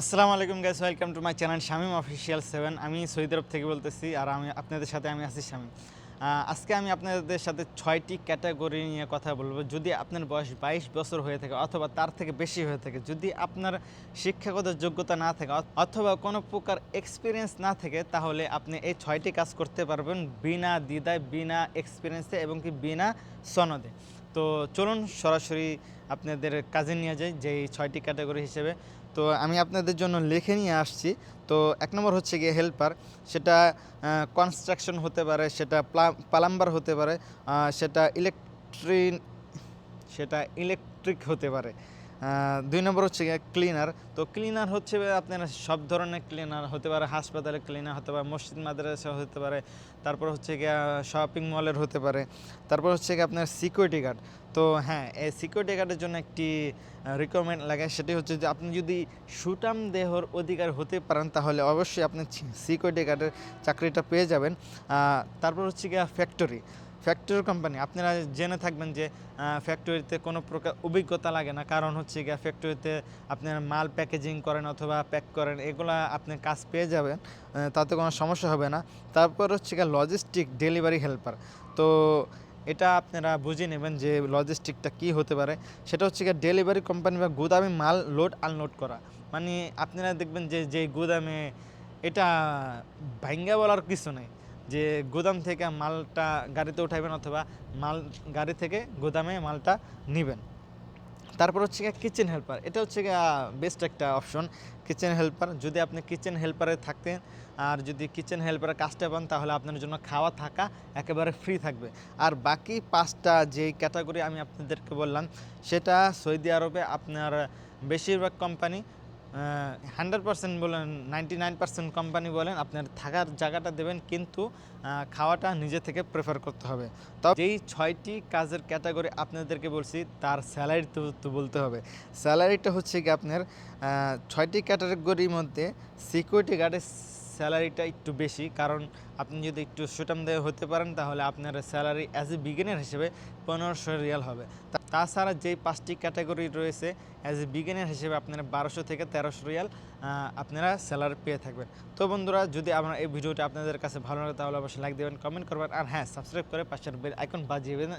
আসসালামু আলাইকুম guys, welcome to my channel Shamim official 7। আমি সৌদি আরব থেকে বলতেছি, আর আমি আপনাদের সাথে আছি শামীম। আজকে আমি আপনাদের সাথে 6টি ক্যাটাগরি নিয়ে কথা বলবো। যদি আপনার বয়স 22 বছর হয়ে থাকে অথবা তার থেকে বেশি হয়ে থাকে, যদি আপনার শিক্ষাগত যোগ্যতা না থাকে অথবা কোনো প্রকার এক্সপিরিয়েন্স না থাকে, তাহলে আপনি এই 6টি কাজ করতে পারবেন বিনা দ্বিধায়, বিনা এক্সপিরিয়েন্সে এবং কি বিনা সনদে। তো চলুন সরাসরি আপনাদের কাজে নিয়ে যাই, যে এই 6টি ক্যাটাগরি হিসেবে। তো আমি আপনাদের জন্য লিখে নিয়ে আসছি। তো 1 নম্বর হচ্ছে গিয়ে হেল্পার। সেটা কনস্ট্রাকশন হতে পারে, সেটা প্লাম্বার হতে পারে, সেটা ইলেকট্রিক হতে পারে। 2 নম্বর হচ্ছে গিয়ে ক্লিনার। তো ক্লিনার হচ্ছে আপনার সব ধরনের ক্লিনার হতে পারে, হাসপাতালের ক্লিনার হতে পারে, মসজিদ মাদ্রাসা হতে পারে, তারপর হচ্ছে গিয়ে শপিং মলের হতে পারে, তারপর হচ্ছে গিয়ে আপনার সিকিউরিটি গার্ড। তো হ্যাঁ, এই সিকিউরিটি গার্ডের জন্য একটি রিকোয়ারমেন্ট লাগে, সেটি হচ্ছে যে আপনি যদি সুঠাম দেহর অধিকার হতে পারেন, তাহলে অবশ্যই আপনি সিকিউরিটি গার্ডের চাকরিটা পেয়ে যাবেন। তারপর হচ্ছে গিয়ে ফ্যাক্টরি কোম্পানি। আপনারা জেনে থাকবেন যে ফ্যাক্টরিতে কোনো প্রকার অভিজ্ঞতা লাগে না, কারণ হচ্ছে গিয়ে ফ্যাক্টরিতে আপনারা মাল প্যাকেজিং করেন অথবা প্যাক করেন, এগুলা আপনি কাজ পেয়ে যাবেন, তাতে কোনো সমস্যা হবে না। তারপর হচ্ছে গিয়ে লজিস্টিক ডেলিভারি হেল্পার। তো এটা আপনারা বুঝে নেবেন যে লজিস্টিকটা কী হতে পারে। সেটা হচ্ছে গিয়ে ডেলিভারি কোম্পানি বা গুদামে মাল লোড আনলোড করা। মানে আপনারা দেখবেন যে যেই গুদামে, এটা ভাঙ্গা বলার কিছু নেই, যে গুদাম থেকে মালটা গাড়িতে উঠাইবেন অথবা মাল গাড়ি থেকে গুদামে মালটা নেবেন। তারপর হচ্ছে গিয়ে কিচেন হেল্পার। এটা হচ্ছে গিয়ে বেস্ট একটা অপশন, কিচেন হেল্পার। যদি আপনি কিচেন হেল্পারে থাকতেন আর যদি কিচেন হেল্পারের কাজটা পান, তাহলে আপনার জন্য খাওয়া থাকা একেবারে ফ্রি থাকবে। আর বাকি 5টা যেই ক্যাটাগরি আমি আপনাদেরকে বললাম, সেটা সৌদি আরবে আপনার বেশিরভাগ কোম্পানি 100% বলেন, 99% কোম্পানি বলেন, আপনার থাকার জায়গাটা দেবেন, কিন্তু খাওয়াটা নিজে থেকে প্রেফার করতে হবে। তো যেই 6টি কাজের ক্যাটাগরি আপনাদেরকে বলছি, তার স্যালারি তো বলতে হবে। স্যালারিটা হচ্ছে কি আপনার 6টি ক্যাটাগরির মধ্যে সিকিউরিটি গার্ডের স্যালারিটা একটু বেশি, কারণ আপনি যদি একটু সুঠামদেহ হতে পারেন, তাহলে আপনার স্যালারি অ্যাজ এ বিগিনার হিসেবে 1500 রিয়াল হবে। তাছাড়া যেই 5টি ক্যাটাগরি রয়েছে, অ্যাজ এ বিগিনার হিসেবে আপনারা 1200 থেকে 1300 রিয়াল আপনারা স্যালারি পেয়ে থাকবেন। তো বন্ধুরা, যদি আমার এই ভিডিওটা আপনাদের কাছে ভালো লাগে, তাহলে অবশ্যই লাইক দেবেন, কমেন্ট করবেন, আর হ্যাঁ, সাবস্ক্রাইব করে পাশের বেল আইকন বাজিয়েবেন,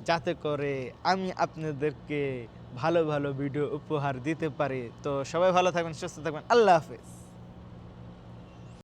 যাতে করে আমি আপনাদেরকে ভালো ভালো ভিডিও উপহার দিতে পারি। তো সবাই ভালো থাকবেন, সুস্থ থাকবেন, আল্লাহ হাফেজ।